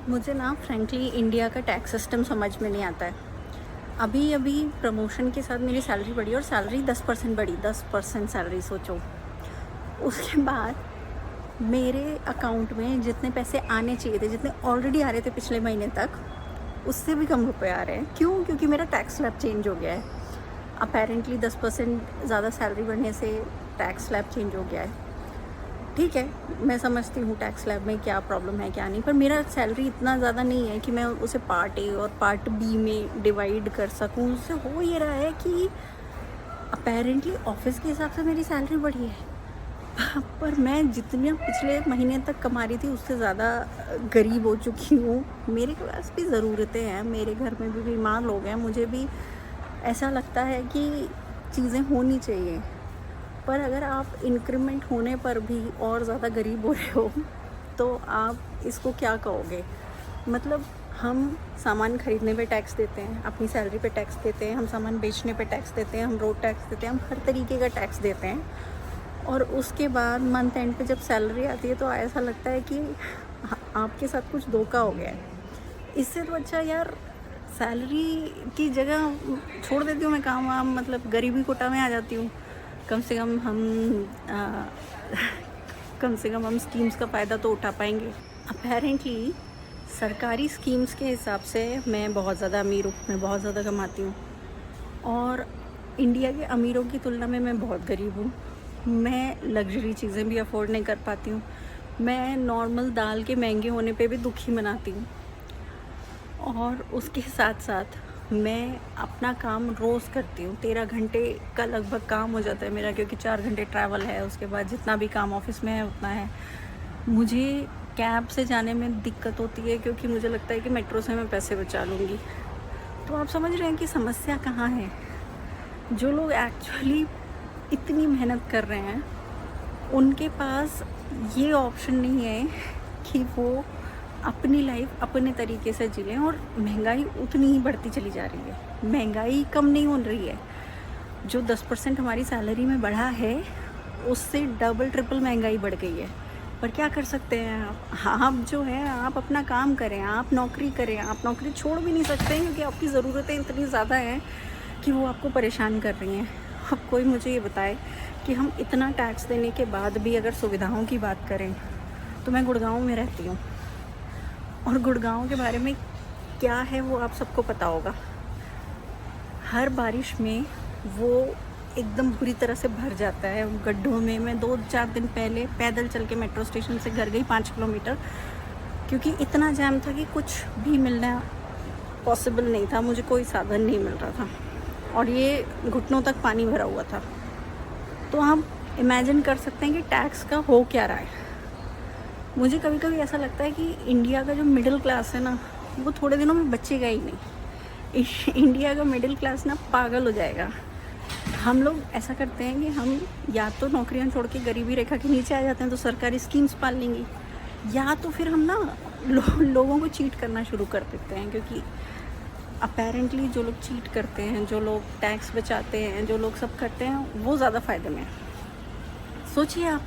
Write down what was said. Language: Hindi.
मुझे ना फ्रैंकली इंडिया का टैक्स सिस्टम समझ में नहीं आता है। अभी अभी प्रमोशन के साथ मेरी सैलरी बढ़ी और सैलरी 10% बढ़ी, 10% सैलरी सोचो। उसके बाद मेरे अकाउंट में जितने पैसे आने चाहिए थे, जितने ऑलरेडी आ रहे थे पिछले महीने तक, उससे भी कम रुपए आ रहे हैं। क्यों? क्योंकि मेरा टैक्स स्लैब चेंज हो गया है। अपेरेंटली 10% ज़्यादा सैलरी बढ़ने से टैक्स स्लैब चेंज हो गया है। ठीक है, मैं समझती हूँ टैक्स स्लैब में क्या प्रॉब्लम है क्या नहीं, पर मेरा सैलरी इतना ज़्यादा नहीं है कि मैं उसे पार्ट ए और पार्ट बी में डिवाइड कर सकूँ। उससे हो ये रहा है कि अपेरेंटली ऑफिस के हिसाब से मेरी सैलरी बढ़ी है पर मैं जितने पिछले महीने तक कमा रही थी उससे ज़्यादा गरीब हो चुकी हूँ। मेरे पास भी ज़रूरतें हैं, मेरे घर में भी बीमार लोग हैं, मुझे भी ऐसा लगता है कि चीज़ें होनी चाहिए। पर अगर आप इंक्रीमेंट होने पर भी और ज़्यादा गरीब हो रहे हो तो आप इसको क्या कहोगे? मतलब हम सामान खरीदने पे टैक्स देते हैं, अपनी सैलरी पे टैक्स देते हैं, हम सामान बेचने पे टैक्स देते हैं, हम रोड टैक्स देते हैं, हम हर तरीके का टैक्स देते हैं। और उसके बाद मंथ एंड पे जब सैलरी आती है तो ऐसा लगता है कि आपके साथ कुछ धोखा हो गया है। इससे तो अच्छा यार सैलरी की जगह छोड़ देती हूँ मैं काम वाम, मतलब गरीबी कोटा में आ जाती हूँ। कम से कम आ, कम से कम हम स्कीम्स का फ़ायदा तो उठा पाएंगे। अपेरेंटली सरकारी स्कीम्स के हिसाब से मैं बहुत ज़्यादा अमीर हूँ, मैं बहुत ज़्यादा कमाती हूँ और इंडिया के अमीरों की तुलना में मैं बहुत गरीब हूँ। मैं लग्जरी चीज़ें भी अफोर्ड नहीं कर पाती हूँ। मैं नॉर्मल दाल के महंगे होने पे भी दुखी मनाती हूँ। और उसके साथ साथ मैं अपना काम रोज़ करती हूँ। 13 घंटे का लगभग काम हो जाता है मेरा, क्योंकि 4 घंटे ट्रैवल है, उसके बाद जितना भी काम ऑफिस में है उतना है। मुझे कैब से जाने में दिक्कत होती है क्योंकि मुझे लगता है कि मेट्रो से मैं पैसे बचा लूँगी। तो आप समझ रहे हैं कि समस्या कहाँ है। जो लोग एक्चुअली इतनी मेहनत कर रहे हैं उनके पास ये ऑप्शन नहीं है कि वो अपनी लाइफ अपने तरीके से जी लें। और महंगाई उतनी ही बढ़ती चली जा रही है, महंगाई कम नहीं हो रही है। जो 10% हमारी सैलरी में बढ़ा है उससे डबल ट्रिपल महंगाई बढ़ गई है। पर क्या कर सकते हैं आप जो है आप अपना काम करें, आप नौकरी करें। आप नौकरी छोड़ भी नहीं सकते क्योंकि आपकी ज़रूरतें इतनी ज़्यादा हैं कि वो आपको परेशान कर रही हैं। अब कोई मुझे ये बताए कि हम इतना टैक्स देने के बाद भी अगर सुविधाओं की बात करें तो मैं गुड़गांव में रहती हूँ और गुड़गांव के बारे में क्या है वो आप सबको पता होगा। हर बारिश में वो एकदम बुरी तरह से भर जाता है गड्ढों में। मैं 2-4 दिन पहले पैदल चल के मेट्रो स्टेशन से घर गई 5 किलोमीटर, क्योंकि इतना जाम था कि कुछ भी मिलना पॉसिबल नहीं था, मुझे कोई साधन नहीं मिल रहा था और ये घुटनों तक पानी भरा हुआ था। तो आप इमेजिन कर सकते हैं कि टैक्स का हो क्या रहा है। मुझे कभी कभी ऐसा लगता है कि इंडिया का जो मिडिल क्लास है ना वो थोड़े दिनों में बचेगा ही नहीं। इंडिया का मिडिल क्लास ना पागल हो जाएगा। हम लोग ऐसा करते हैं कि हम या तो नौकरियां छोड़ के गरीबी रेखा के नीचे आ जाते हैं तो सरकारी स्कीम्स पाल लेंगे, या तो फिर हम ना लोगों को चीट करना शुरू कर देते हैं। क्योंकि अपेरेंटली जो लोग चीट करते हैं, जो लोग टैक्स बचाते हैं, जो लोग सब करते हैं वो ज़्यादा फ़ायदे में हैं। सोचिए आप